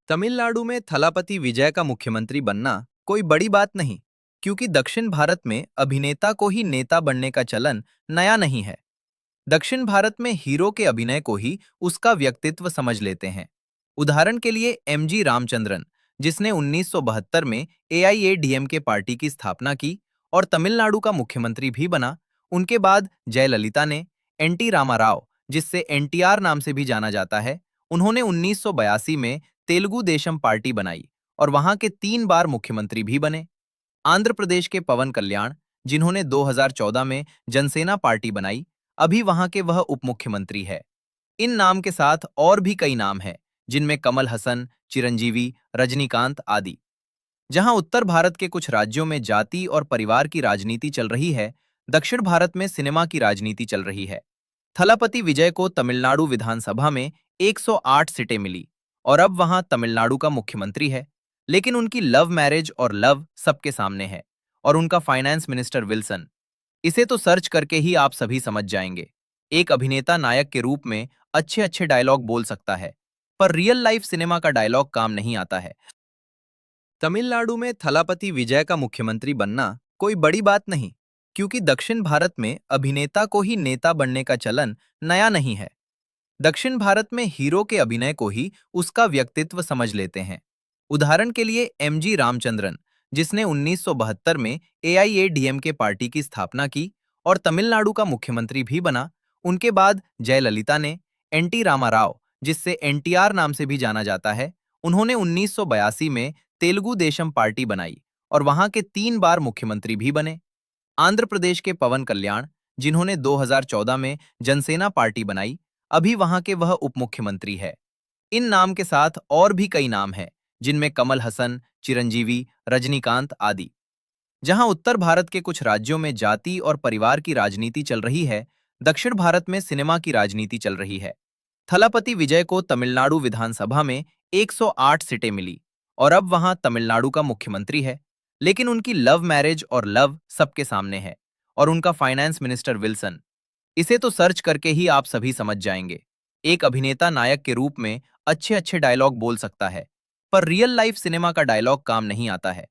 तमिलनाडु में थलापति विजय का मुख्यमंत्री बनना कोई बड़ी बात नहीं, क्योंकि दक्षिण भारत में अभिनेता को ही नेता बनने का चलन नया नहीं है। दक्षिण भारत में हीरो के अभिनय को ही उसका व्यक्तित्व समझ लेते हैं। उदाहरण के लिए एमजी रामचंद्रन, जिसने 1972 में एआईएडीएमके पार्टी की स्थापना की और तमिलनाडु का मुख्यमंत्री भी बना। उनके बाद जयललिता ने, एनटी रामाराव, जिससे एनटीआर नाम से भी जाना जाता है, उन्होंने 1982 में तेलुगु देशम पार्टी बनाई और वहां के 3 बार मुख्यमंत्री भी बने। आंध्र प्रदेश के पवन कल्याण, जिन्होंने 2014 में जनसेना पार्टी बनाई, अभी वहां के वह उप मुख्यमंत्री है। इन नाम के साथ और भी कई नाम हैं, जिनमें कमल हसन, चिरंजीवी, रजनीकांत आदि। जहां उत्तर भारत के कुछ राज्यों में जाति और परिवार की राजनीति चल रही है, दक्षिण भारत में सिनेमा की राजनीति चल रही है। थलापति विजय को तमिलनाडु विधानसभा में 108 सीटें मिली और अब वहां तमिलनाडु का मुख्यमंत्री है। लेकिन उनकी लव मैरिज और लव सबके सामने है, और उनका फाइनेंस मिनिस्टर विल्सन। इसे तो सर्च करके ही आप सभी समझ जाएंगे। एक अभिनेता नायक के रूप में अच्छे अच्छे डायलॉग बोल सकता है, पर रियल लाइफ सिनेमा का डायलॉग काम नहीं आता है। तमिलनाडु में थलापति विजय का मुख्यमंत्री बनना कोई बड़ी बात नहीं, क्योंकि दक्षिण भारत में अभिनेता को ही नेता बनने का चलन नया नहीं है। दक्षिण भारत में हीरो के अभिनय को ही उसका व्यक्तित्व समझ लेते हैं। उदाहरण के लिए एमजी रामचंद्रन, जिसने 1972 में एआईएडीएमके पार्टी की स्थापना की और तमिलनाडु का मुख्यमंत्री भी बना। उनके बाद जयललिता ने, एनटी रामाराव, जिससे एनटीआर नाम से भी जाना जाता है, उन्होंने 1982 में तेलुगु देशम पार्टी बनाई और वहां के 3 बार मुख्यमंत्री भी बने। आंध्र प्रदेश के पवन कल्याण, जिन्होंने 2014 में जनसेना पार्टी बनाई, अभी वहां के वह उप मुख्यमंत्री है। इन नाम के साथ और भी कई नाम हैं, जिनमें कमल हसन, चिरंजीवी, रजनीकांत आदि। जहां उत्तर भारत के कुछ राज्यों में जाति और परिवार की राजनीति चल रही है, दक्षिण भारत में सिनेमा की राजनीति चल रही है। थलापति विजय को तमिलनाडु विधानसभा में 108 सीटें मिली और अब वहां तमिलनाडु का मुख्यमंत्री है। लेकिन उनकी लव मैरिज और लव सबके सामने है, और उनका फाइनेंस मिनिस्टर विल्सन। इसे तो सर्च करके ही आप सभी समझ जाएंगे। एक अभिनेता नायक के रूप में अच्छे अच्छे डायलॉग बोल सकता है, पर रियल लाइफ सिनेमा का डायलॉग काम नहीं आता है।